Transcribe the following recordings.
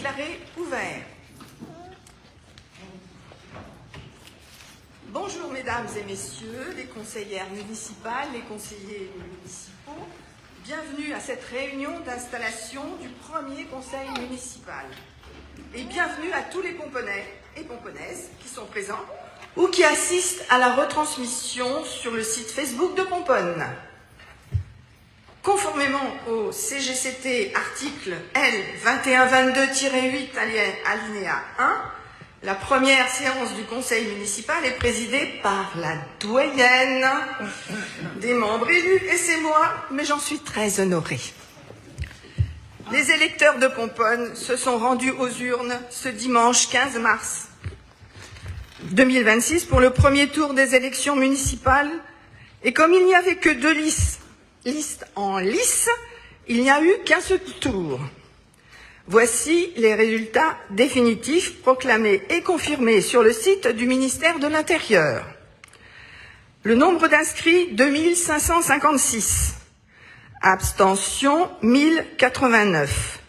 déclaré ouvert. Bonjour mesdames et messieurs, les conseillères municipales, les conseillers municipaux. Bienvenue à cette réunion d'installation du premier conseil municipal. Et bienvenue à tous les Pomponais et Pomponaises qui sont présents ou qui assistent à la retransmission sur le site Facebook de Pomponne. Conformément au CGCT article L 2122-8 alinéa 1, la première séance du conseil municipal est présidée par la doyenne des membres élus, et c'est moi, mais j'en suis très honorée. Les électeurs de Pomponne se sont rendus aux urnes ce dimanche 15 mars 2026 pour le premier tour des élections municipales, et comme il n'y avait que deux listes en lice, il n'y a eu qu'un seul tour. Voici les résultats définitifs proclamés et confirmés sur le site du ministère de l'Intérieur. Le nombre d'inscrits, 2556. Abstention, 1089.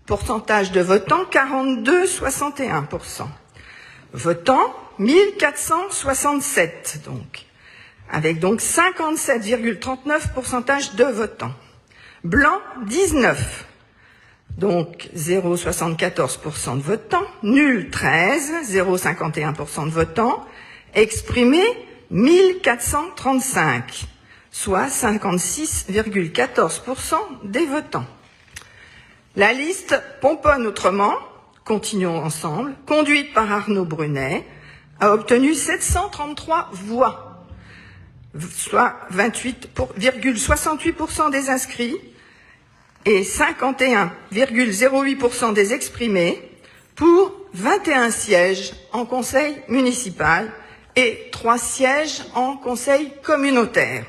Pourcentage de votants, 42,61%. Votants, 1467, donc. Avec donc 57,39% de votants. Blanc, 19. Donc 0,74% de votants, nul 13, 0,51% de votants, exprimé 1435, soit 56,14% des votants. La liste Pomponne autrement, continuons ensemble, conduite par Arnaud Brunet, a obtenu 733 voix, soit 28,68% des inscrits, et 51,08% des exprimés, pour 21 sièges en conseil municipal et 3 sièges en conseil communautaire.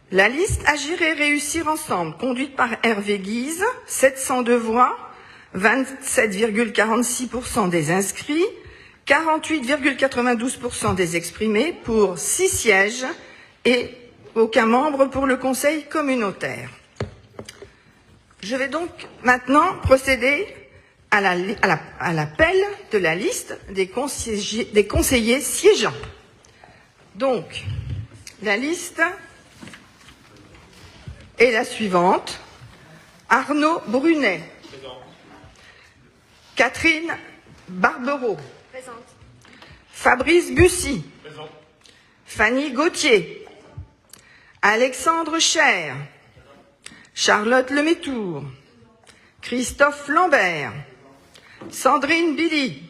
La liste Agir et réussir ensemble, conduite par Hervé Guise, 702 voix, 27,46% des inscrits, 48,92% des exprimés, pour 6 sièges et aucun membre pour le conseil communautaire. Je vais donc maintenant procéder à l'appel de la liste des conseillers siégeants. Donc, la liste est la suivante. Arnaud Brunet. Présent. Catherine Barbereau. Présente. Fabrice Bussy. Présent. Fanny Gauthier. Alexandre Cher. Charlotte Lemétour, Christophe Lambert, Sandrine Billy,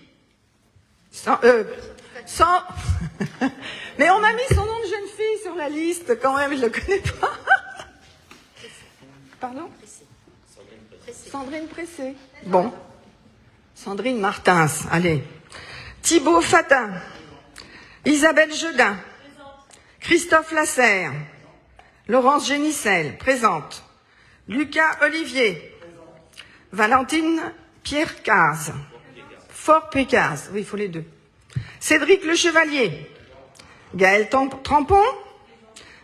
mais on m'a mis son nom de jeune fille sur la liste quand même, je ne le connais pas. Pardon? Sandrine Pressé. Bon. Sandrine Martins, allez. Thibaut Fatin, Isabelle Jedin, Christophe Lasserre, Laurence Génissel, présente. Lucas Olivier, Valentine Pierre Caz, Fort Pécaz, oui, il faut les deux. Cédric Le Chevalier, Gaël Trampon,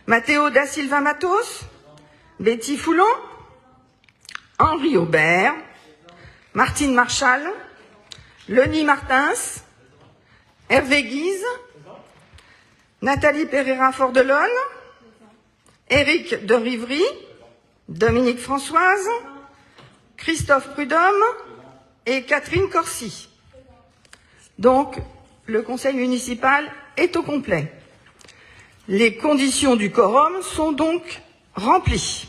Matteo da Silva Matos, Betty Foulon, Henri Aubert, Martine Marchal, Leni Martins, Hervé Guise, Nathalie Pereira Fordelonne, Éric de Rivry, Dominique Françoise, Christophe Prudhomme et Catherine Corsi. Donc, le conseil municipal est au complet. Les conditions du quorum sont donc remplies.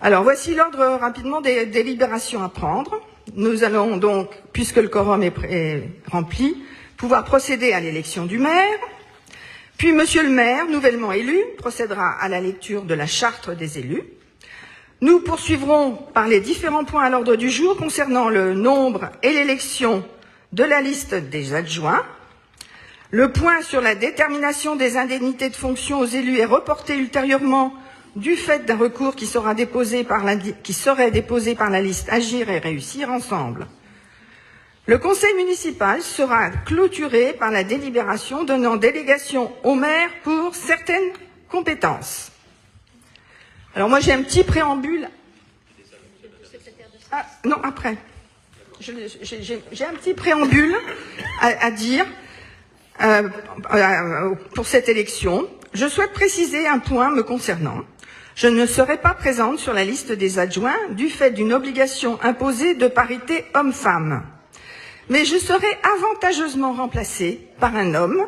Alors, voici l'ordre rapidement des délibérations à prendre. Nous allons donc, puisque le quorum est rempli, pouvoir procéder à l'élection du maire. Puis, monsieur le maire, nouvellement élu, procédera à la lecture de la charte des élus. Nous poursuivrons par les différents points à l'ordre du jour concernant le nombre et l'élection de la liste des adjoints. Le point sur la détermination des indemnités de fonction aux élus est reporté ultérieurement du fait d'un recours qui serait déposé par la liste Agir et réussir ensemble. Le conseil municipal sera clôturé par la délibération donnant délégation au maire pour certaines compétences. Alors moi j'ai un petit préambule. Ah, non, après. j'ai un petit préambule à dire pour cette élection. Je souhaite préciser un point me concernant. Je ne serai pas présente sur la liste des adjoints du fait d'une obligation imposée de parité homme-femme. Mais je serai avantageusement remplacée par un homme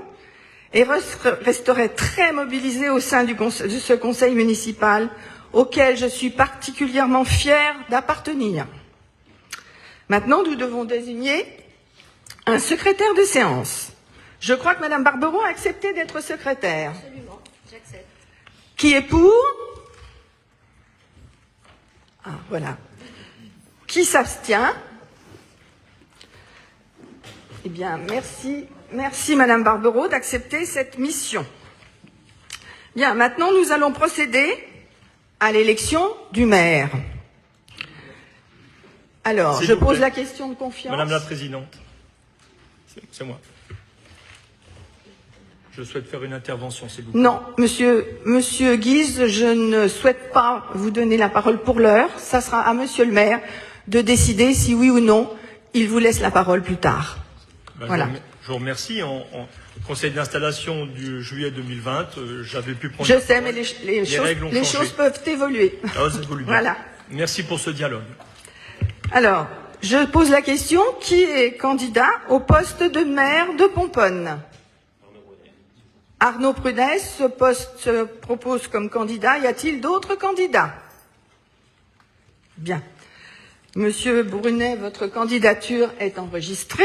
et resterai très mobilisée au sein de ce conseil municipal auquel je suis particulièrement fière d'appartenir. Maintenant, nous devons désigner un secrétaire de séance. Je crois que Mme Barberon a accepté d'être secrétaire. Absolument, j'accepte. Qui est pour? Ah, voilà. Qui s'abstient? Eh bien, merci Madame Barberon d'accepter cette mission. Bien, maintenant nous allons procéder à l'élection du maire. Alors, je pose la question de confiance. Madame la Présidente, c'est moi. Je souhaite faire une intervention, s'il vous plaît. Non, Monsieur Guise, je ne souhaite pas vous donner la parole pour l'heure. Ça sera à Monsieur le maire de décider si oui ou non il vous laisse la parole plus tard. Voilà. Je vous remercie. En conseil d'installation du juillet 2020, j'avais pu prendre... Je sais, mais les choses peuvent évoluer. Ah, ça évolue bien. Voilà. Merci pour ce dialogue. Alors, je pose la question, qui est candidat au poste de maire de Pomponne? Arnaud Prunès, ce poste se propose comme candidat. Y a-t-il d'autres candidats? Bien. Monsieur Brunet, votre candidature est enregistrée.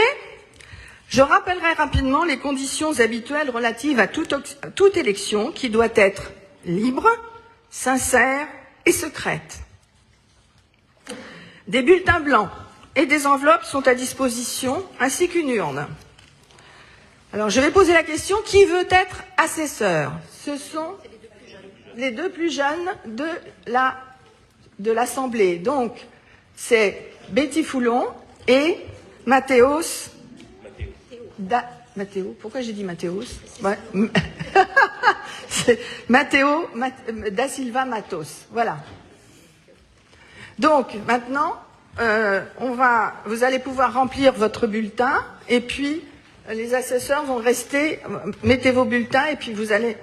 Je rappellerai rapidement les conditions habituelles relatives à toute élection qui doit être libre, sincère et secrète. Des bulletins blancs et des enveloppes sont à disposition, ainsi qu'une urne. Alors, je vais poser la question, qui veut être assesseur? Ce sont les deux plus jeunes de l'Assemblée. Donc, c'est Betty Foulon et Mathéos. Mathéo, pourquoi j'ai dit Mathéos? Ouais. C'est Matteo da Silva Matos. Voilà. Donc, maintenant, vous allez pouvoir remplir votre bulletin et puis les assesseurs vont rester, mettez vos bulletins et puis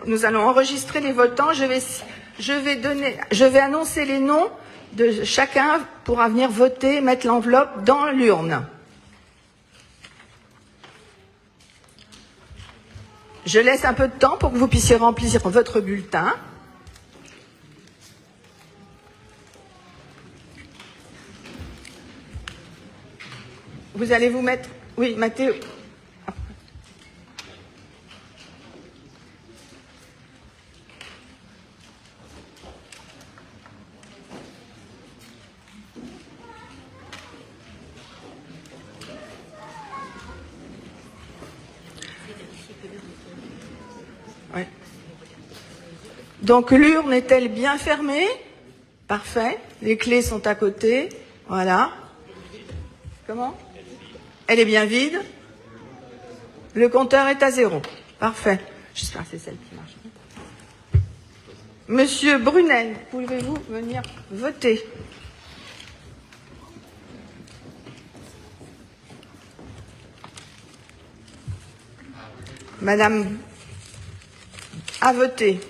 nous allons enregistrer les votants. Je vais annoncer les noms de chacun pourra venir voter, mettre l'enveloppe dans l'urne. Je laisse un peu de temps pour que vous puissiez remplir votre bulletin. Vous allez vous mettre... Oui, Mathéo. Ouais. Donc l'urne est-elle bien fermée? Parfait. Les clés sont à côté. Voilà. Comment? Elle est bien vide. Le compteur est à 0. Parfait. J'espère que c'est celle qui marche. Monsieur Brunel, pouvez-vous venir voter? Madame a voté.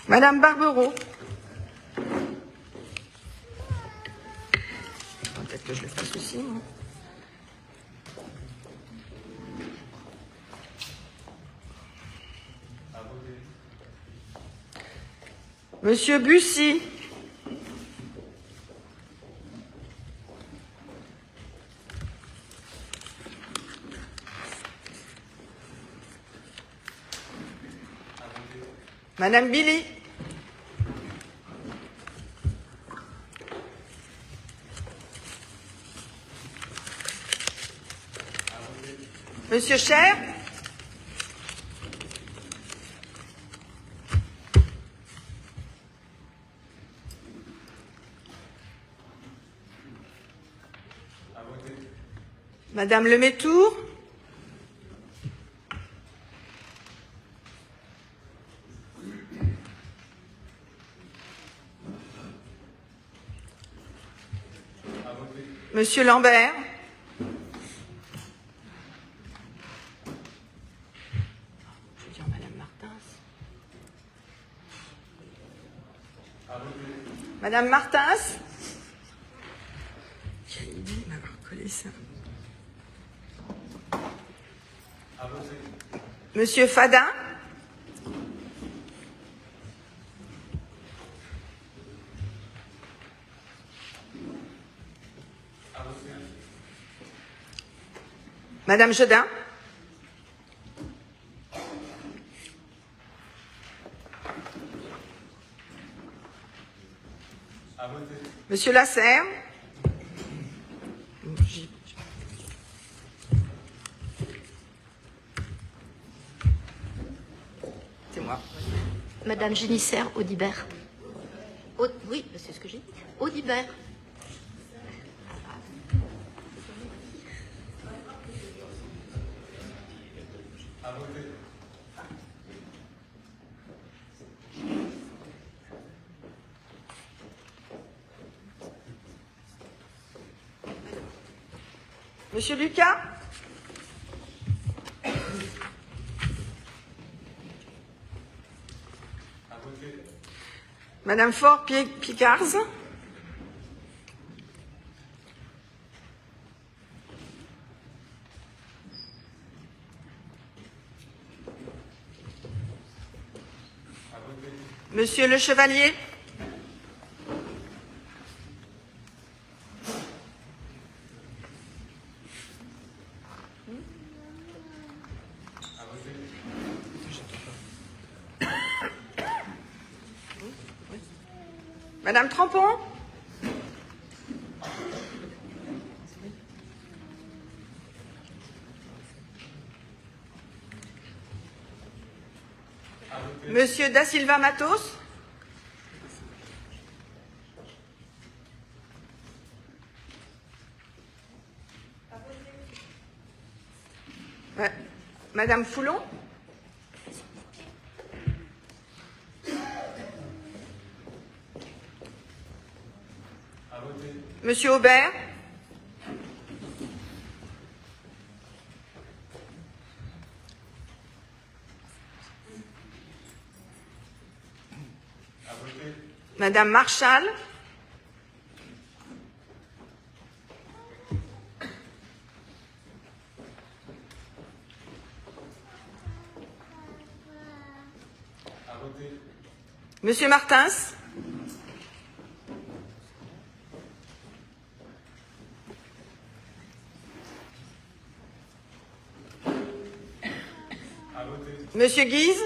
Madame Barberon. Peut-être que je le fasse aussi, moi. Monsieur Bussy. Madame Billy. Monsieur Cher. Madame Lemétour. Monsieur Lambert. Madame Martins. Quelle idée de m'avoir collé ça. Monsieur Fadin. Madame Jedin. Monsieur Lasserre. C'est moi. Madame Génissaire, Audibert. Oui, c'est ce que j'ai dit. Audibert. Monsieur Lucas. Madame Faure-Picarz. Monsieur Le Chevalier. Madame Trampon. Monsieur Da Silva Matos. Madame Foulon. Monsieur Aubert. Madame Marchal. Monsieur Martins. Monsieur Guise.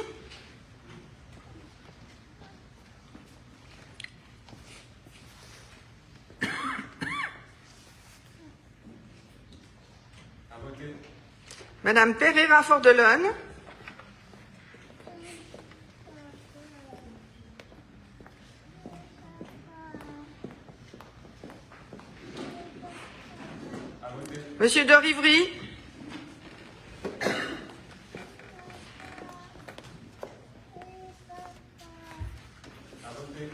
Madame Pereira Fordelonne. Monsieur de Rivry.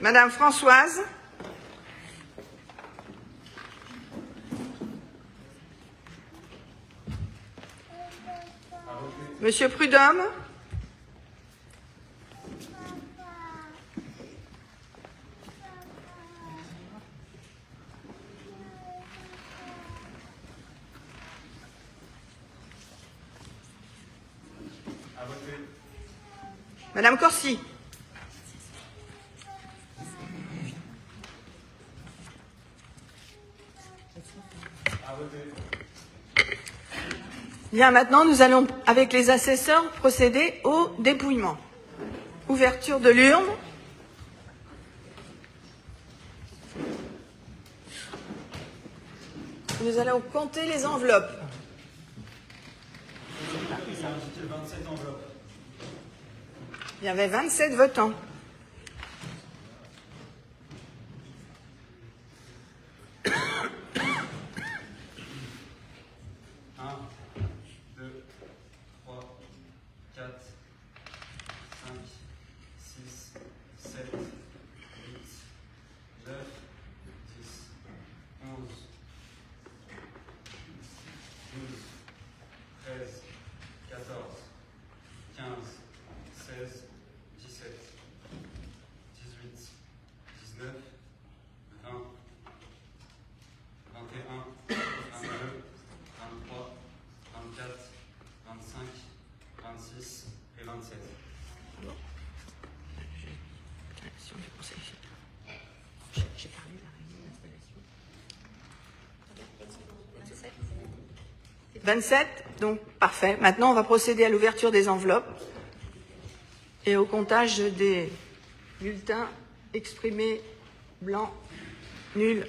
Madame Françoise. Monsieur Prudhomme. Madame Corsi. Bien, maintenant, nous allons, avec les assesseurs, procéder au dépouillement. Ouverture de l'urne. Nous allons compter les enveloppes. Il y avait 27 votants. 27, donc parfait. Maintenant, on va procéder à l'ouverture des enveloppes et au comptage des bulletins exprimés, blancs, nuls.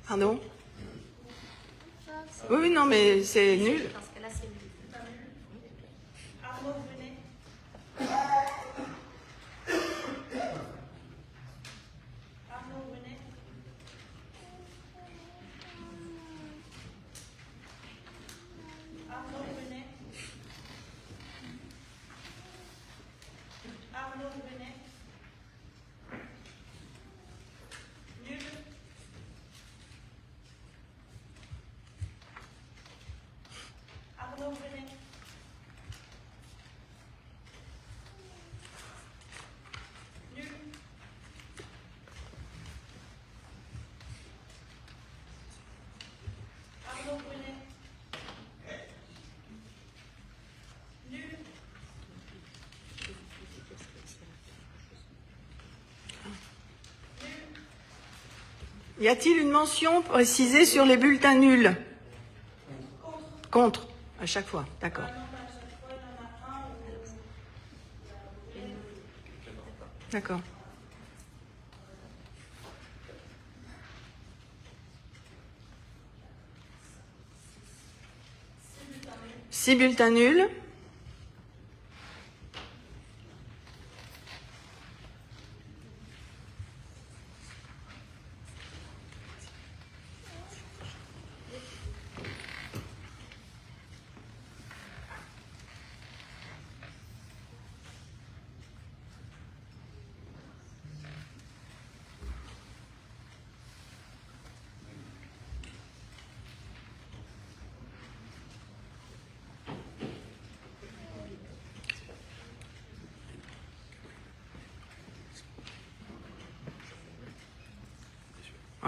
Pardon? Oui, oui, non, mais c'est nul. Dans ce cas-là, c'est nul. Y a-t-il une mention précisée sur les bulletins nuls? Contre, à chaque fois, d'accord. D'accord. Six bulletins nuls.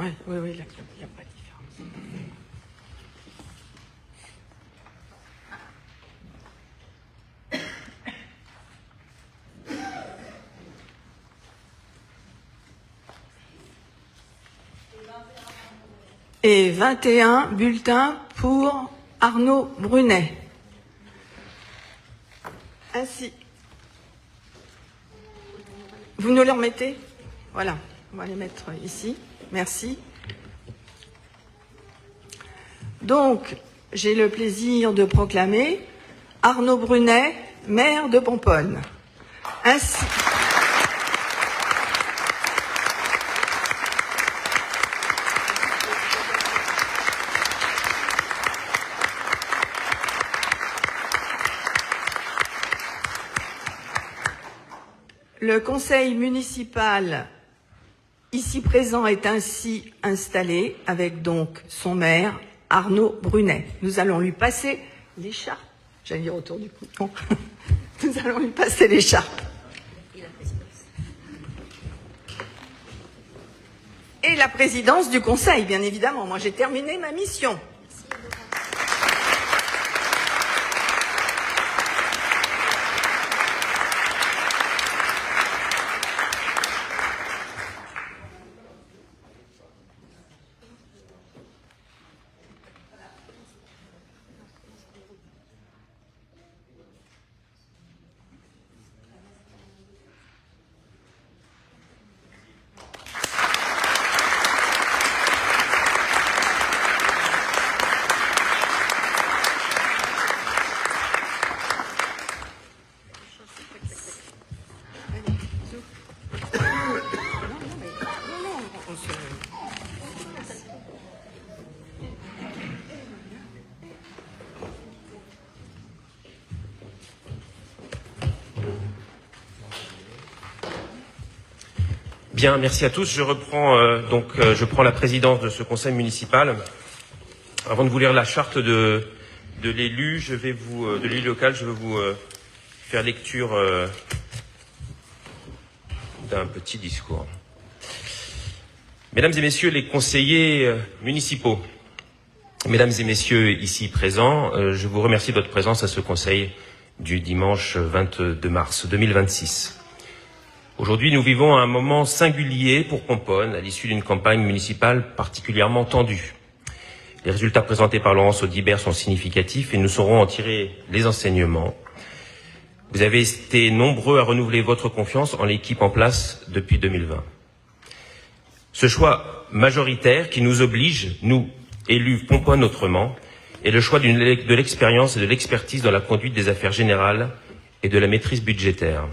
Oui, oui, oui, là, il n'y a pas de différence. Et 21 bulletins pour Arnaud Brunet. Ainsi. Vous nous les remettez? Voilà, on va les mettre ici. Merci. Donc, j'ai le plaisir de proclamer Arnaud Brunet, maire de Pomponne. Ainsi. Le conseil municipal ici présent est ainsi installé avec donc son maire, Arnaud Brunet. Nous allons lui passer l'écharpe. J'allais dire autour du cou. Non. Nous allons lui passer l'écharpe. Et la présidence du conseil, bien évidemment. Moi, j'ai terminé ma mission. Bien, merci à tous. Je reprends je prends la présidence de ce conseil municipal. Avant de vous lire la charte de l'élu, de l'élu local, je vais vous faire lecture d'un petit discours. Mesdames et messieurs les conseillers municipaux, mesdames et messieurs ici présents, je vous remercie de votre présence à ce conseil du dimanche 22 mars 2026. Aujourd'hui, nous vivons un moment singulier pour Pomponne, à l'issue d'une campagne municipale particulièrement tendue. Les résultats présentés par Laurence Audibert sont significatifs et nous saurons en tirer les enseignements. Vous avez été nombreux à renouveler votre confiance en l'équipe en place depuis 2020. Ce choix majoritaire qui nous oblige, nous, élus Pomponne autrement, est le choix de l'expérience et de l'expertise dans la conduite des affaires générales et de la maîtrise budgétaire,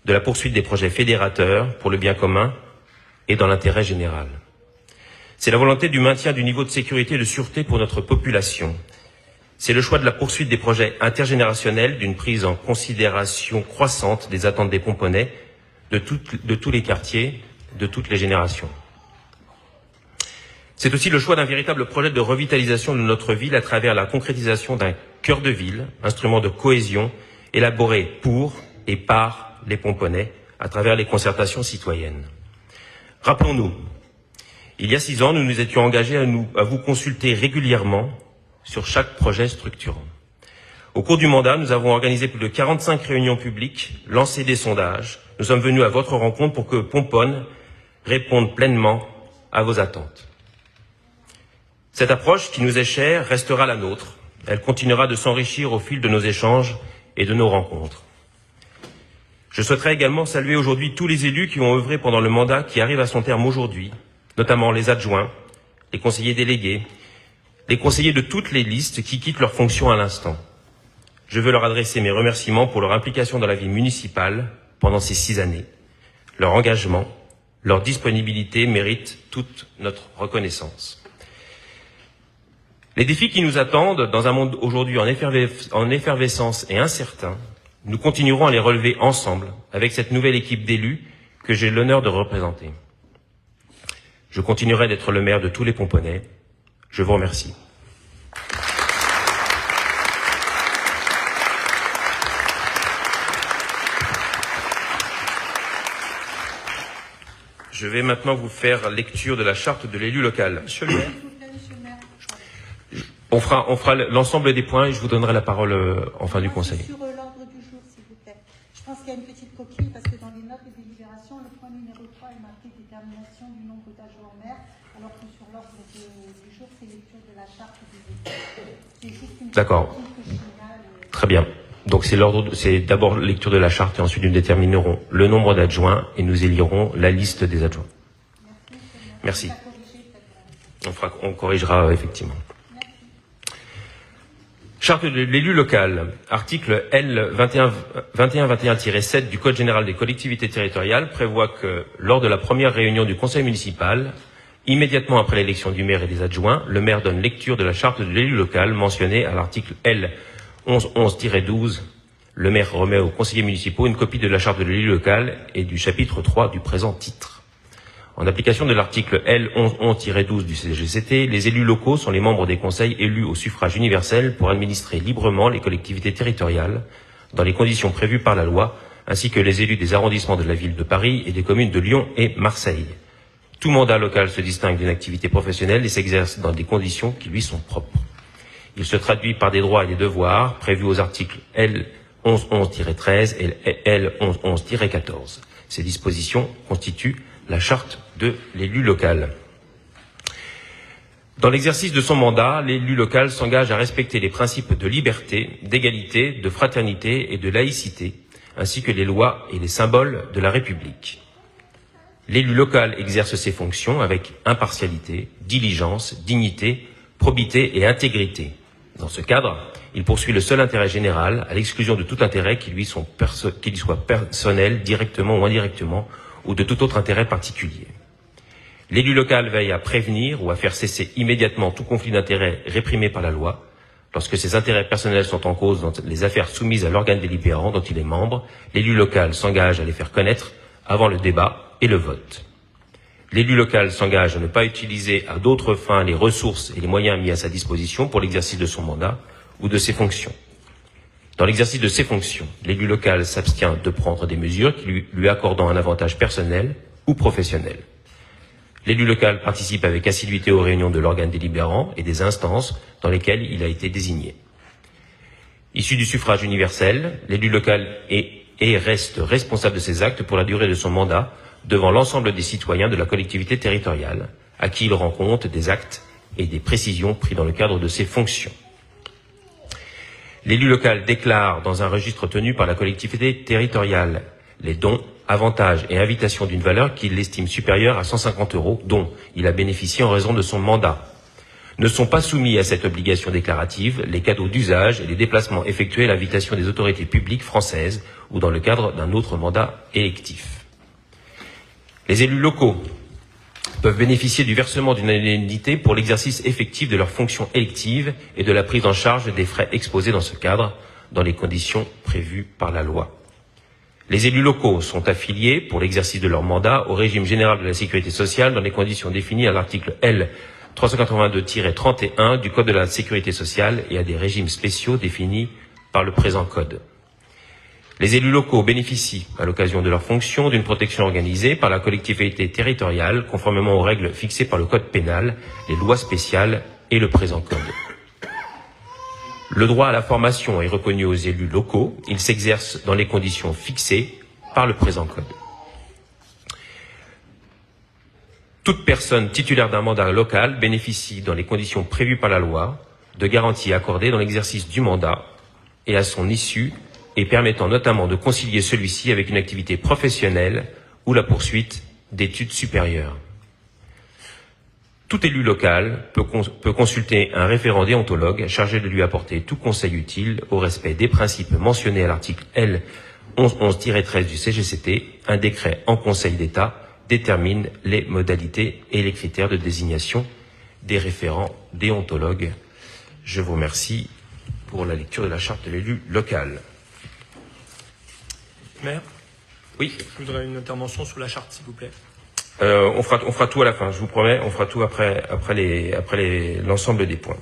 de la poursuite des projets fédérateurs pour le bien commun et dans l'intérêt général. C'est la volonté du maintien du niveau de sécurité et de sûreté pour notre population. C'est le choix de la poursuite des projets intergénérationnels, d'une prise en considération croissante des attentes des Pomponnais, de tous les quartiers, de toutes les générations. C'est aussi le choix d'un véritable projet de revitalisation de notre ville à travers la concrétisation d'un cœur de ville, instrument de cohésion, élaboré pour et par les Pomponnais à travers les concertations citoyennes. Rappelons-nous, il y a 6 ans, nous nous étions engagés à vous consulter régulièrement sur chaque projet structurant. Au cours du mandat, nous avons organisé plus de 45 réunions publiques, lancé des sondages. Nous sommes venus à votre rencontre pour que Pomponne réponde pleinement à vos attentes. Cette approche qui nous est chère restera la nôtre. Elle continuera de s'enrichir au fil de nos échanges et de nos rencontres. Je souhaiterais également saluer aujourd'hui tous les élus qui ont œuvré pendant le mandat qui arrive à son terme aujourd'hui, notamment les adjoints, les conseillers délégués, les conseillers de toutes les listes qui quittent leurs fonctions à l'instant. Je veux leur adresser mes remerciements pour leur implication dans la vie municipale pendant ces 6 années. Leur engagement, leur disponibilité méritent toute notre reconnaissance. Les défis qui nous attendent dans un monde aujourd'hui en effervescence et incertain, nous continuerons à les relever ensemble avec cette nouvelle équipe d'élus que j'ai l'honneur de représenter. Je continuerai d'être le maire de tous les Pomponnais. Je vous remercie. Je vais maintenant vous faire lecture de la charte de l'élu local. Monsieur le maire. On fera l'ensemble des points et je vous donnerai la parole en fin du conseil. Sur l'ordre du jour, s'il vous plaît. Je pense qu'il y a une petite coquille parce que dans les notes de délibération, le point numéro 3 est marqué détermination du nombre d'adjoints maires, alors que sur l'ordre du jour, c'est lecture de la charte des élus. C'est juste une D'accord. Très bien. Donc c'est d'abord lecture de la charte et ensuite nous déterminerons le nombre d'adjoints et nous élirons la liste des adjoints. Merci. On corrigera effectivement. Charte de l'élu local, article L 2121-7 du Code général des collectivités territoriales prévoit que lors de la première réunion du conseil municipal, immédiatement après l'élection du maire et des adjoints, le maire donne lecture de la charte de l'élu local mentionnée à l'article L 1111-12. Le maire remet aux conseillers municipaux une copie de la charte de l'élu local et du chapitre 3 du présent titre. En application de l'article L 1111-12 du CGCT, les élus locaux sont les membres des conseils élus au suffrage universel pour administrer librement les collectivités territoriales dans les conditions prévues par la loi, ainsi que les élus des arrondissements de la ville de Paris et des communes de Lyon et Marseille. Tout mandat local se distingue d'une activité professionnelle et s'exerce dans des conditions qui lui sont propres. Il se traduit par des droits et des devoirs prévus aux articles L 1111-13 et L 1111-14. Ces dispositions constituent la charte de l'élu local. Dans l'exercice de son mandat, l'élu local s'engage à respecter les principes de liberté, d'égalité, de fraternité et de laïcité, ainsi que les lois et les symboles de la République. L'élu local exerce ses fonctions avec impartialité, diligence, dignité, probité et intégrité. Dans ce cadre, il poursuit le seul intérêt général, à l'exclusion de tout intérêt qui lui soit personnel, directement ou indirectement, ou de tout autre intérêt particulier. L'élu local veille à prévenir ou à faire cesser immédiatement tout conflit d'intérêts réprimé par la loi. Lorsque ses intérêts personnels sont en cause dans les affaires soumises à l'organe délibérant dont il est membre, l'élu local s'engage à les faire connaître avant le débat et le vote. L'élu local s'engage à ne pas utiliser à d'autres fins les ressources et les moyens mis à sa disposition pour l'exercice de son mandat ou de ses fonctions. Dans l'exercice de ses fonctions, l'élu local s'abstient de prendre des mesures qui lui accordant un avantage personnel ou professionnel. L'élu local participe avec assiduité aux réunions de l'organe délibérant et des instances dans lesquelles il a été désigné. Issu du suffrage universel, l'élu local est et reste responsable de ses actes pour la durée de son mandat devant l'ensemble des citoyens de la collectivité territoriale, à qui il rend compte des actes et des précisions pris dans le cadre de ses fonctions. L'élu local déclare dans un registre tenu par la collectivité territoriale les dons, avantages et invitations d'une valeur qu'il estime supérieure à 150 € dont il a bénéficié en raison de son mandat. Ne sont pas soumis à cette obligation déclarative les cadeaux d'usage et les déplacements effectués à l'invitation des autorités publiques françaises ou dans le cadre d'un autre mandat électif. Les élus locaux peuvent bénéficier du versement d'une indemnité pour l'exercice effectif de leurs fonctions électives et de la prise en charge des frais exposés dans ce cadre, dans les conditions prévues par la loi. Les élus locaux sont affiliés, pour l'exercice de leur mandat, au régime général de la sécurité sociale dans les conditions définies à l'article L. 382-31 du Code de la sécurité sociale et à des régimes spéciaux définis par le présent Code. Les élus locaux bénéficient, à l'occasion de leur fonction, d'une protection organisée par la collectivité territoriale, conformément aux règles fixées par le Code pénal, les lois spéciales et le présent Code. Le droit à la formation est reconnu aux élus locaux. Il s'exerce dans les conditions fixées par le présent Code. Toute personne titulaire d'un mandat local bénéficie, dans les conditions prévues par la loi, de garanties accordées dans l'exercice du mandat et à son issue, et permettant notamment de concilier celui-ci avec une activité professionnelle ou la poursuite d'études supérieures. Tout élu local peut consulter un référent déontologue chargé de lui apporter tout conseil utile au respect des principes mentionnés à l'article L. 1111-13 du CGCT. Un décret en Conseil d'État détermine les modalités et les critères de désignation des référents déontologues. Je vous remercie pour la lecture de la charte de l'élu local. Maire, Oui, je voudrais une intervention sur la charte, s'il vous plaît. on fera tout à la fin, je vous promets, on fera tout après l'ensemble des points.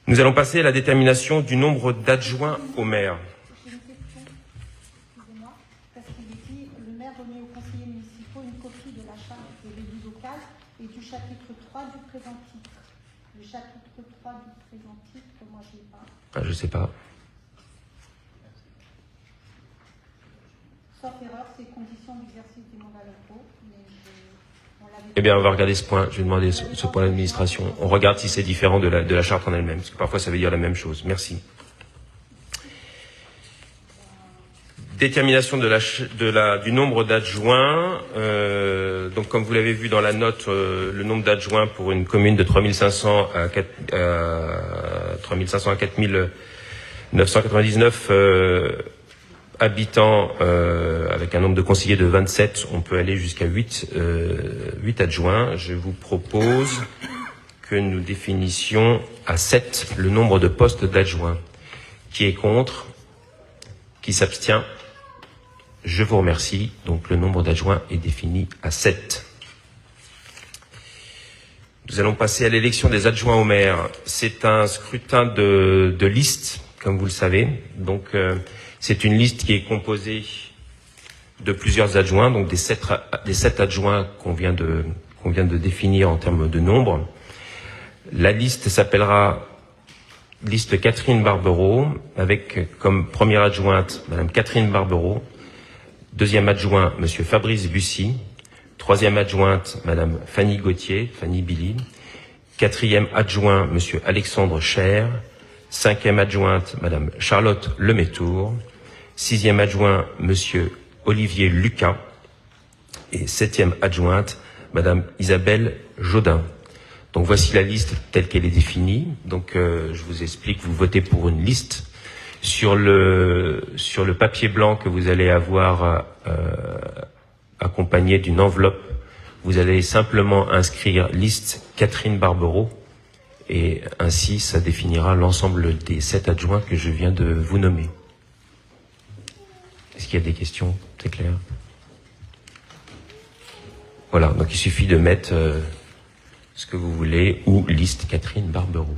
Nous allons passer à la détermination du nombre d'adjoints au maire. J'ai une question, excusez-moi, parce qu'il est dit le maire remet aux conseillers municipaux une copie de la charte de l'élu local et du chapitre 3 du présent titre. Le chapitre 3 du présent titre, moi je l'ai pas. Ah, je sais pas. Sauf erreur, c'est conditions d'exercice des mandats locaux. Mais on l'avait. Eh bien, on va regarder ce point. Je vais demander ce point à l'administration. On regarde si c'est différent de la charte en elle-même, parce que parfois ça veut dire la même chose. Merci. Détermination du nombre d'adjoints. Donc, comme vous l'avez vu dans la note, le nombre d'adjoints pour une commune de 3500 à 4999 habitants, avec un nombre de conseillers de 27, on peut aller jusqu'à 8 adjoints. Je vous propose que nous définissions à 7 le nombre de postes d'adjoints. Qui est contre? Qui s'abstient? Je vous remercie. Donc le nombre d'adjoints est défini à 7. Nous allons passer à l'élection des adjoints au maire. C'est un scrutin de liste, comme vous le savez. Donc c'est une liste qui est composée de plusieurs adjoints, donc des 7 adjoints qu'on vient de définir en termes de nombre. La liste s'appellera liste Catherine Barbereau, avec comme première adjointe Madame Catherine Barbereau, deuxième adjoint Monsieur Fabrice Bussy, troisième adjointe Madame Fanny Gauthier, Fanny Billy, quatrième adjoint Monsieur Alexandre Cher, cinquième adjointe Madame Charlotte Lemétour, sixième adjoint Monsieur Olivier Lucas et septième adjointe Madame Isabelle Jodin. Donc voici la liste telle qu'elle est définie. Donc je vous explique, vous votez pour une liste. Sur le papier blanc que vous allez avoir accompagné d'une enveloppe, vous allez simplement inscrire liste Catherine Barbereau et ainsi ça définira l'ensemble des 7 adjoints que je viens de vous nommer. Est-ce qu'il y a des questions? C'est clair? Voilà, donc il suffit de mettre ce que vous voulez, ou liste Catherine Barberoux.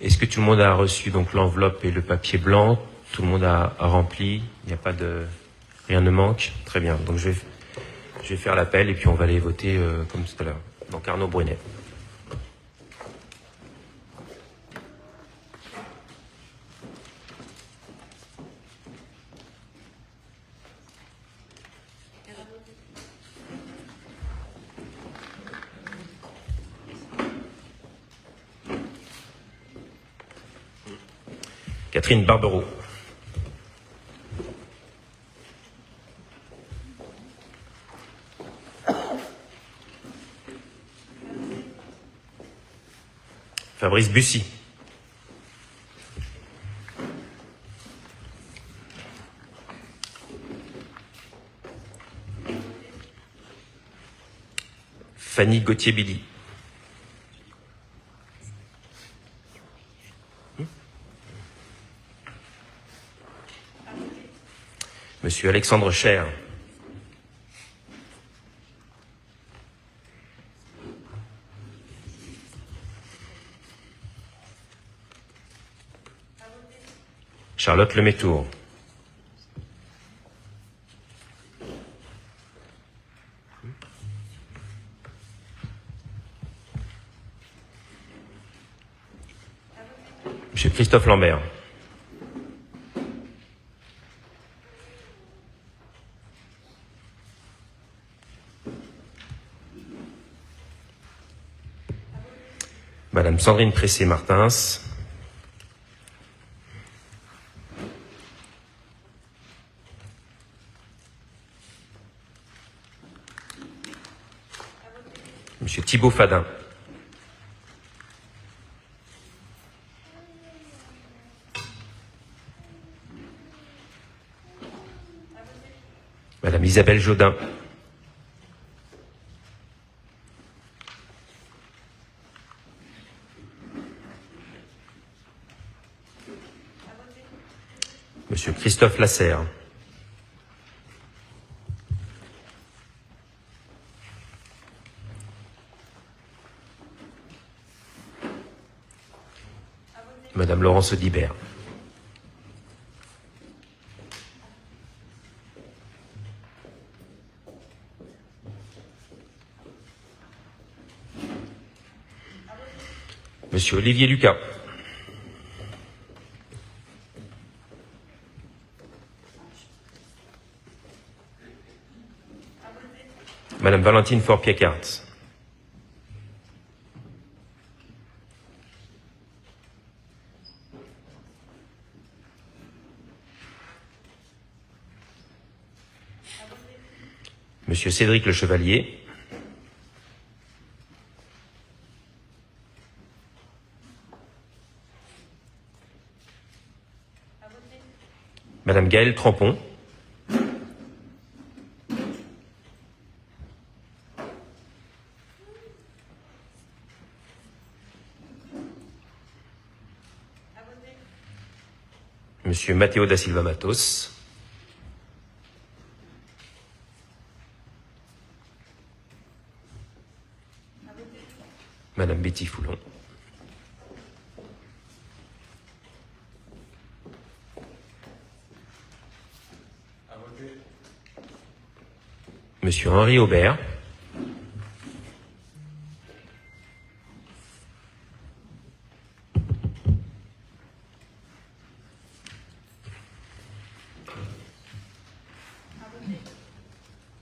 Est-ce que tout le monde a reçu donc l'enveloppe et le papier blanc? Tout le monde a rempli? Il n'y a pas de... Rien ne manque? Très bien. Donc je vais faire l'appel et puis on va aller voter comme tout à l'heure. Donc Arnaud Brunet. Catherine Barberoux. Fabrice Bussy. Fanny Gauthier-Billy. Monsieur Alexandre Cher. Charlotte Lemétour. Monsieur Christophe Lambert. Madame Sandrine Pressé-Martins. Monsieur Thibault Fadin. Madame Isabelle Jodin. Monsieur Christophe Lasserre. Madame Laurence Audibert. Monsieur Olivier Lucas. Madame Valentine Faure-Piécards. Monsieur Cédric Le Chevalier. Gaëlle Trampon. Monsieur Matteo da Silva Matos. Madame Betty Foulon. Monsieur Henri Aubert.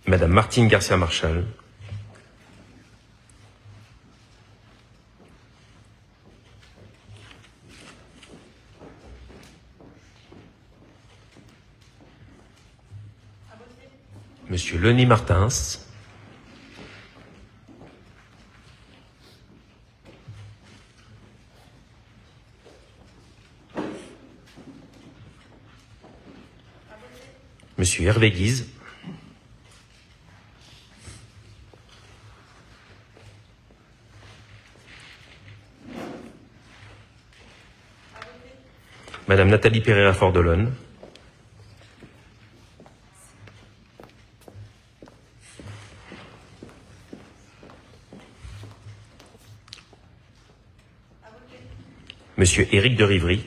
Madame Martine Garcia-Marchal. Monsieur Lenny Martins. Monsieur Hervé Guise. Madame Nathalie Pereira-Fordolone. Monsieur Éric de Rivry.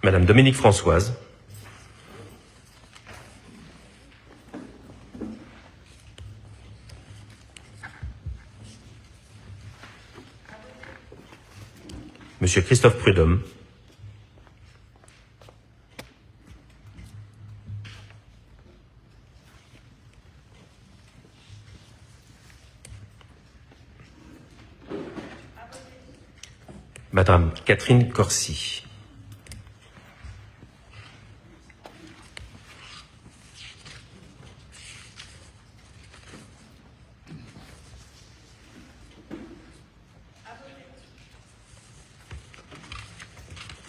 Madame Dominique Françoise. Monsieur Christophe Prudhomme. Madame Catherine Corsi.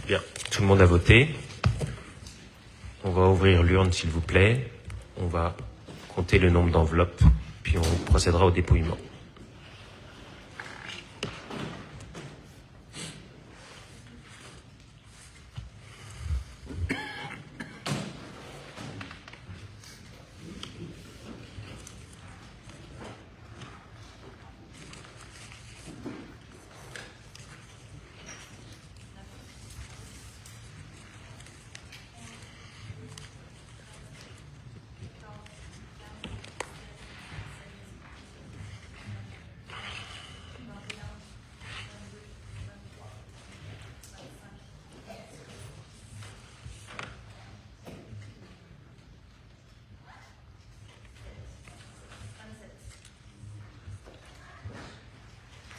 Bien, tout le monde a voté. On va ouvrir l'urne, s'il vous plaît. On va compter le nombre d'enveloppes, puis on procédera au dépouillement.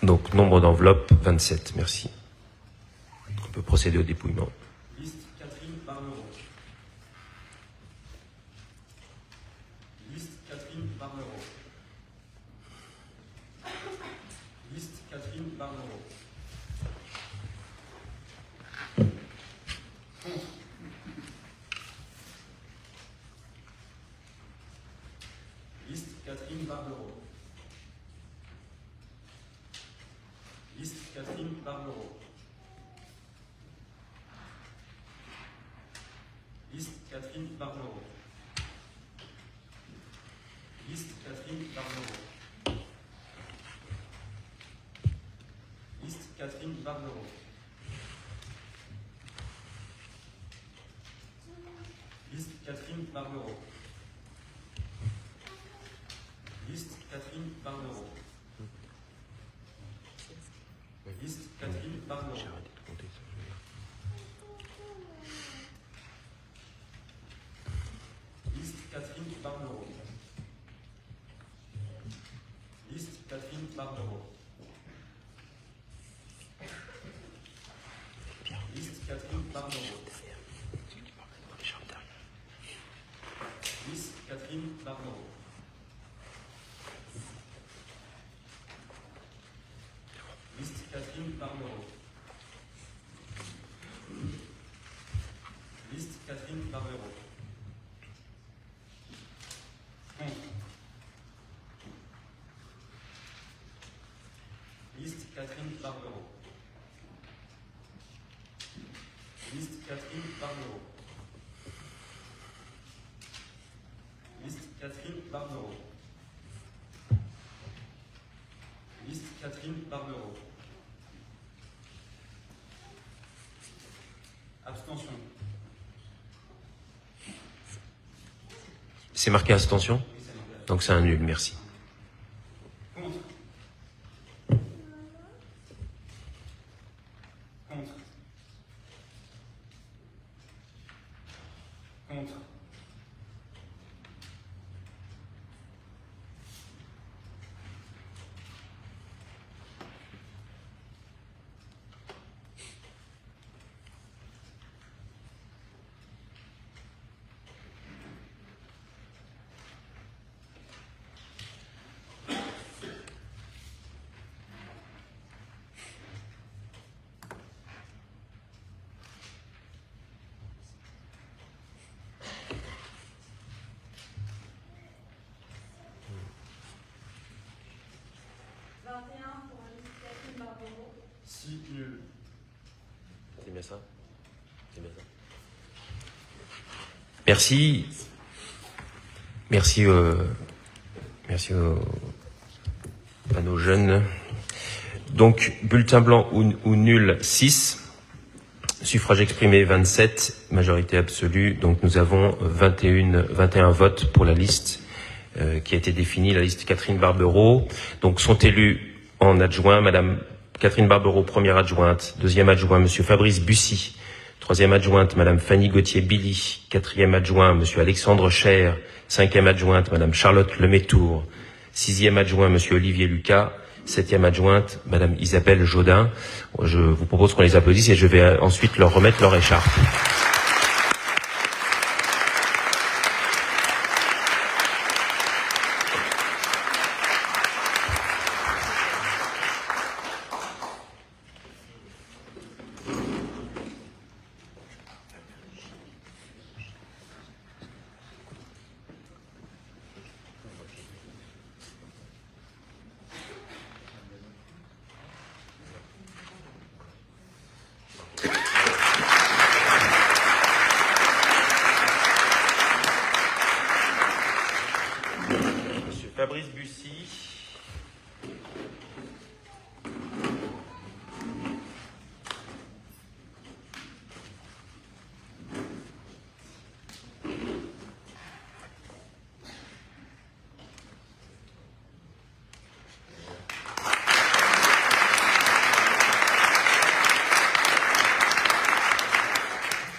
Donc, nombre d'enveloppes, 27. Merci. On peut procéder au dépouillement. Liste Catherine Barnereau. Liste Catherine Barnereau. Liste Catherine Barnereau. Liste Catherine Barnereau. Liste Catherine Barnereau. Liste Catherine Barnereau. Liste Catherine Barnereau. Liste Catherine Barnereau. Liste Catherine Barnereau. Liste Catherine Barnereau. Liste Catherine Barnereau. Liste Catherine Barnereau. Liste Catherine Barnereau. Liste Catherine Barnereau. Liste Catherine Barnereau. Barnero. Liste Catherine Barbero. Contre. Liste Catherine Barbero. Liste Catherine Barbero. Liste Catherine Barbero. Liste Catherine Barbero. Abstention. C'est marqué abstention? Donc c'est un nul, merci. Contre. Contre. Contre. Si nul. C'est bien ça? C'est bien ça. Merci. Merci, à nos jeunes. Donc, bulletin blanc ou nul 6. Suffrage exprimé 27, majorité absolue. Donc nous avons 21 votes pour la liste qui a été définie, la liste Catherine Barbero. Donc sont élus en adjoint Madame Catherine Barbero, première adjointe, deuxième adjoint Monsieur Fabrice Bussy, troisième adjointe Madame Fanny Gauthier-Billy, quatrième adjoint Monsieur Alexandre Cher, cinquième adjointe Madame Charlotte Lemétour, sixième adjoint Monsieur Olivier Lucas, septième adjointe Madame Isabelle Jodin. Je vous propose qu'on les applaudisse et je vais ensuite leur remettre leur écharpe. Fabrice Bussy.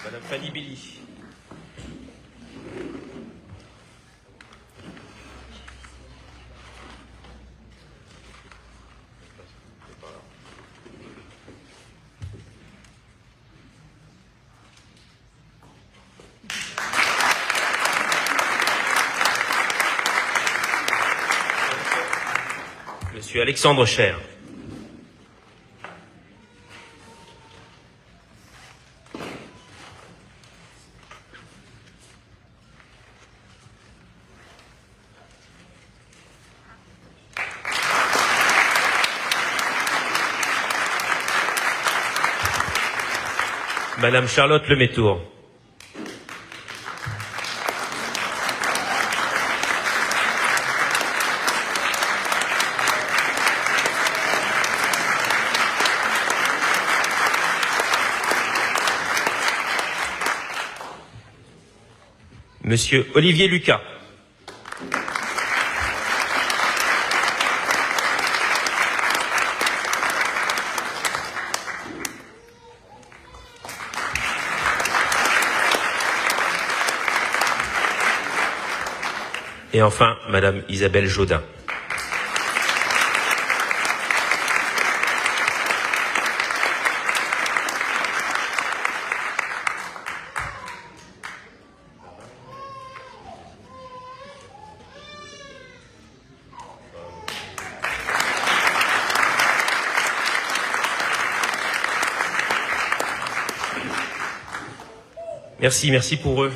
Madame Fanny Billy. Monsieur Alexandre Cher. Madame Charlotte Lemétour. Monsieur Olivier Lucas. Et enfin, Madame Isabelle Jodin. Merci pour eux.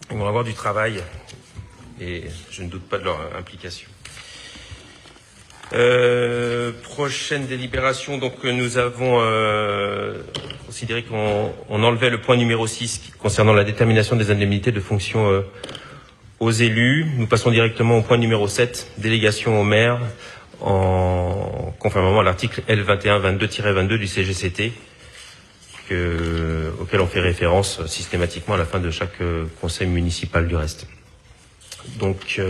Ils vont avoir du travail et je ne doute pas de leur implication. Prochaine délibération, donc nous avons considéré qu'on enlevait le point numéro 6 concernant la détermination des indemnités de fonction aux élus. Nous passons directement au point numéro 7, délégation au maire, conformément à l'article L2122-22 du CGCT, auquel on fait référence systématiquement à la fin de chaque conseil municipal du reste. Donc,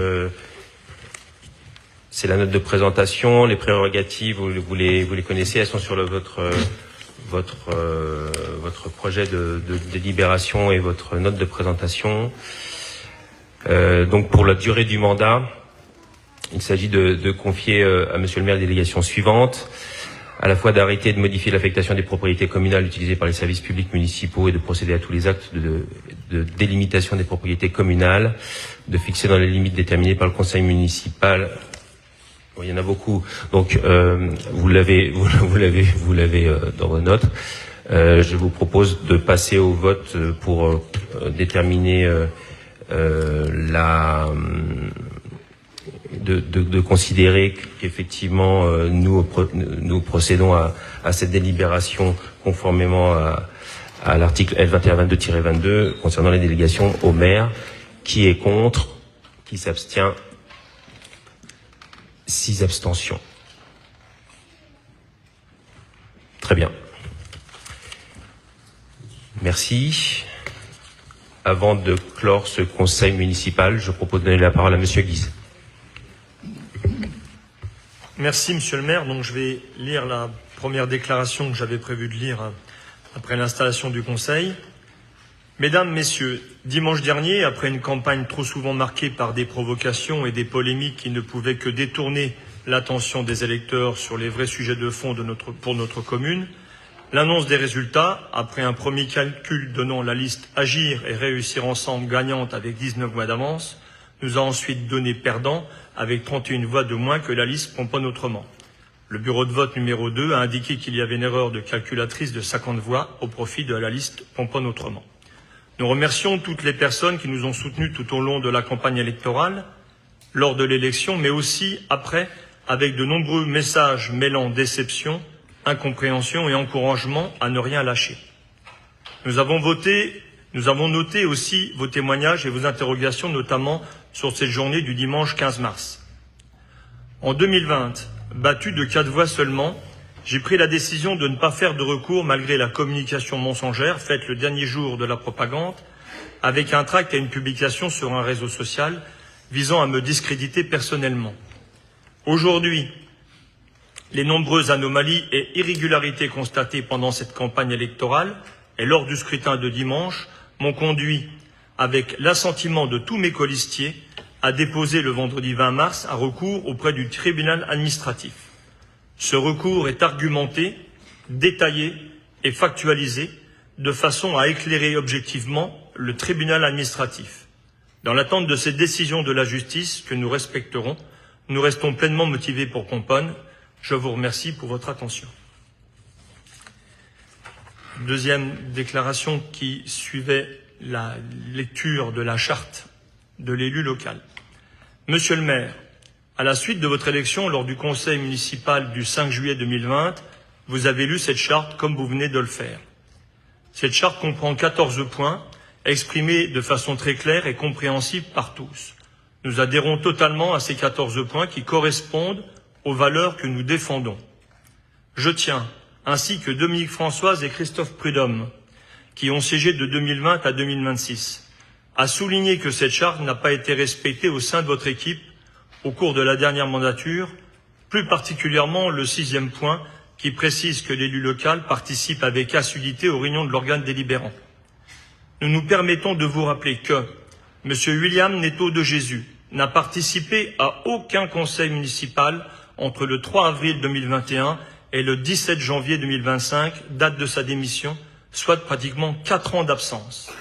c'est la note de présentation, les prérogatives, vous les connaissez, elles sont sur votre projet de délibération et votre note de présentation. Donc pour la durée du mandat, il s'agit de confier à Monsieur le maire les délégations suivantes, à la fois d'arrêter de modifier l'affectation des propriétés communales utilisées par les services publics municipaux et de procéder à tous les actes de délimitation des propriétés communales, de fixer dans les limites déterminées par le conseil municipal. Bon, il y en a beaucoup, donc vous l'avez dans vos notes. Je vous propose de passer au vote pour déterminer de considérer qu'effectivement nous procédons à cette délibération conformément à l'article L2122-22 concernant les délégations au maire. Qui est contre? Qui s'abstient? 6 abstentions. Très bien. Merci. Avant de clore ce conseil municipal, je propose de donner la parole à Monsieur Guise. Merci, Monsieur le maire. Donc, je vais lire la première déclaration que j'avais prévu de lire après l'installation du conseil. Mesdames, Messieurs, dimanche dernier, après une campagne trop souvent marquée par des provocations et des polémiques qui ne pouvaient que détourner l'attention des électeurs sur les vrais sujets de fond pour notre commune, l'annonce des résultats, après un premier calcul donnant la liste Agir et Réussir Ensemble gagnante avec 19 voix d'avance, nous a ensuite donné perdant avec 31 voix de moins que la liste Pomponne Autrement. Le bureau de vote numéro 2 a indiqué qu'il y avait une erreur de calculatrice de 50 voix au profit de la liste Pomponne Autrement. Nous remercions toutes les personnes qui nous ont soutenus tout au long de la campagne électorale, lors de l'élection, mais aussi après, avec de nombreux messages mêlant déception, incompréhension et encouragement à ne rien lâcher. Nous avons noté aussi vos témoignages et vos interrogations, notamment sur cette journée du dimanche 15 mars. En 2020, battu de 4 voix seulement, j'ai pris la décision de ne pas faire de recours malgré la communication mensongère faite le dernier jour de la propagande, avec un tract et une publication sur un réseau social visant à me discréditer personnellement. Aujourd'hui, les nombreuses anomalies et irrégularités constatées pendant cette campagne électorale et lors du scrutin de dimanche m'ont conduit, avec l'assentiment de tous mes colistiers, à déposer le vendredi 20 mars un recours auprès du tribunal administratif. Ce recours est argumenté, détaillé et factualisé de façon à éclairer objectivement le tribunal administratif. Dans l'attente de cette décision de la justice que nous respecterons, nous restons pleinement motivés pour Pomponne. Je vous remercie pour votre attention. Deuxième déclaration qui suivait la lecture de la charte de l'élu local. Monsieur le maire, à la suite de votre élection lors du conseil municipal du 5 juillet 2020, vous avez lu cette charte comme vous venez de le faire. Cette charte comprend 14 points exprimés de façon très claire et compréhensible par tous. Nous adhérons totalement à ces 14 points qui correspondent aux valeurs que nous défendons. Je tiens, ainsi que Dominique Françoise et Christophe Prudhomme, qui ont siégé de 2020 à 2026, à souligner que cette charte n'a pas été respectée au sein de votre équipe au cours de la dernière mandature, plus particulièrement le 6e point qui précise que l'élu local participe avec assiduité aux réunions de l'organe délibérant. Nous nous permettons de vous rappeler que M. William Netto de Jésus n'a participé à aucun conseil municipal entre le 3 avril 2021 et le 17 janvier 2025, date de sa démission, soit pratiquement 4 ans d'absence.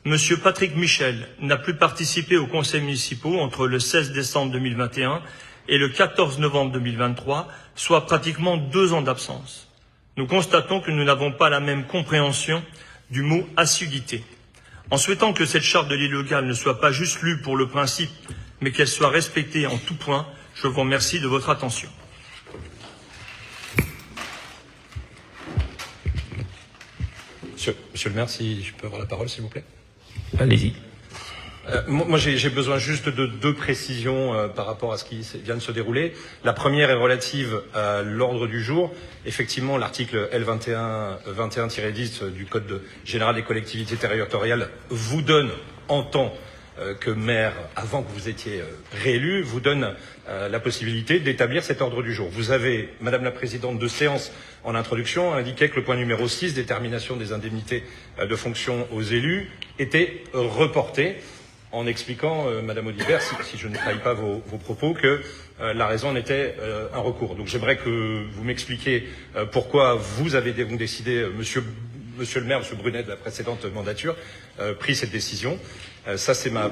M. Patrick Michel n'a plus participé aux conseils municipaux entre le 16 décembre 2021 et le 14 novembre 2023, soit pratiquement 2 ans d'absence. Nous constatons que nous n'avons pas la même compréhension du mot assiduité. En souhaitant que cette charte de l'élu local ne soit pas juste lue pour le principe, mais qu'elle soit respectée en tout point, je vous remercie de votre attention. Monsieur le maire, si je peux avoir la parole, s'il vous plaît. Allez-y. Moi, j'ai besoin juste de 2 précisions par rapport à ce qui vient de se dérouler. La première est relative à l'ordre du jour. Effectivement, l'article L21-10 du Code général des collectivités territoriales vous donne, en tant que maire, avant que vous étiez réélu, vous donne la possibilité d'établir cet ordre du jour. Vous avez, Madame la Présidente de séance, en introduction, indiqué que le point numéro 6, détermination des indemnités de fonction aux élus, était reporté, en expliquant, Madame Audibert, si je ne trahis pas vos propos, que la raison en était un recours. Donc j'aimerais que vous m'expliquiez pourquoi vous avez donc décidé, Monsieur le maire, Monsieur Brunet, de la précédente mandature, pris cette décision. Ça, c'est ma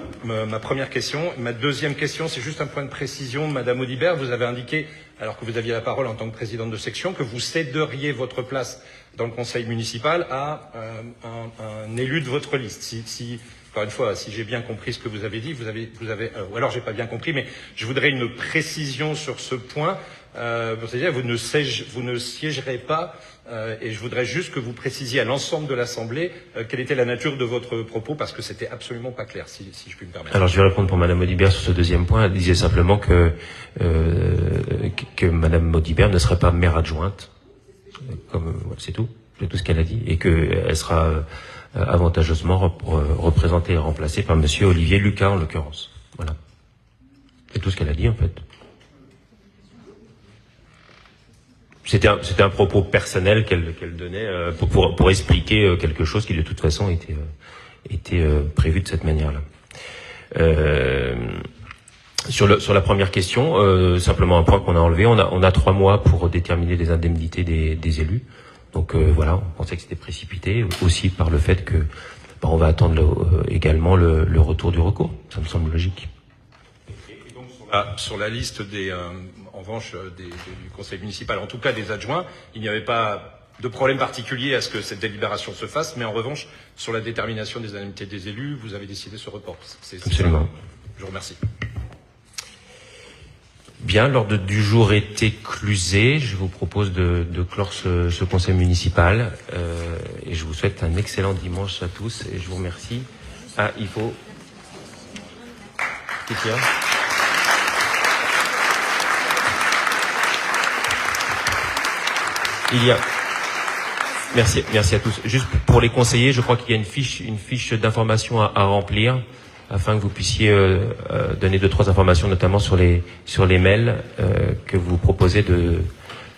première question. Ma deuxième question, c'est juste un point de précision. Madame Audibert, vous avez indiqué, alors que vous aviez la parole en tant que présidente de section, que vous céderiez votre place dans le conseil municipal à un élu de votre liste. Encore une fois, si j'ai bien compris ce que vous avez dit, vous avez, ou alors j'ai pas bien compris, mais je voudrais une précision sur ce point. C'est-à-dire, vous ne siégerez pas, et je voudrais juste que vous précisiez à l'ensemble de l'Assemblée quelle était la nature de votre propos, parce que c'était absolument pas clair, si je puis me permettre. Alors, je vais répondre pour Madame Audibert sur ce deuxième point. Elle disait simplement que Madame Audibert ne serait pas maire adjointe, c'est tout ce qu'elle a dit, et qu'elle sera avantageusement représentée et remplacée par Monsieur Olivier Lucas, en l'occurrence. Voilà. C'est tout ce qu'elle a dit, en fait. C'était un propos personnel qu'elle donnait pour expliquer quelque chose qui de toute façon était prévu de cette manière-là. Sur la première question, simplement un point qu'on a enlevé, on a 3 mois pour déterminer les indemnités des élus. Donc voilà, on pensait que c'était précipité, aussi par le fait que on va attendre également le retour du recours. Ça me semble logique. Et donc sur la liste en revanche du conseil municipal, en tout cas des adjoints, il n'y avait pas de problème particulier à ce que cette délibération se fasse, mais en revanche, sur la détermination des indemnités des élus, vous avez décidé ce report. Absolument. Je vous remercie. Bien, l'ordre du jour est éclusé. Je vous propose de clore ce conseil municipal et je vous souhaite un excellent dimanche à tous et je vous remercie. Ah, il faut... Il y a... Merci à tous. Juste pour les conseillers, je crois qu'il y a une fiche d'information à remplir, afin que vous puissiez donner 2-3 informations, notamment sur les mails que vous proposez de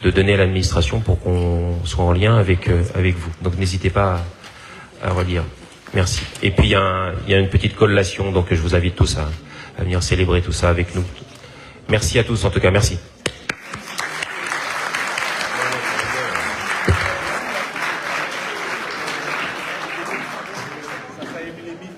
donner à l'administration pour qu'on soit en lien avec vous. Donc n'hésitez pas à relire. Merci. Et puis il y a une petite collation, donc je vous invite tous à venir célébrer tout ça avec nous. Merci à tous, en tout cas, merci. Ça a ému les mines,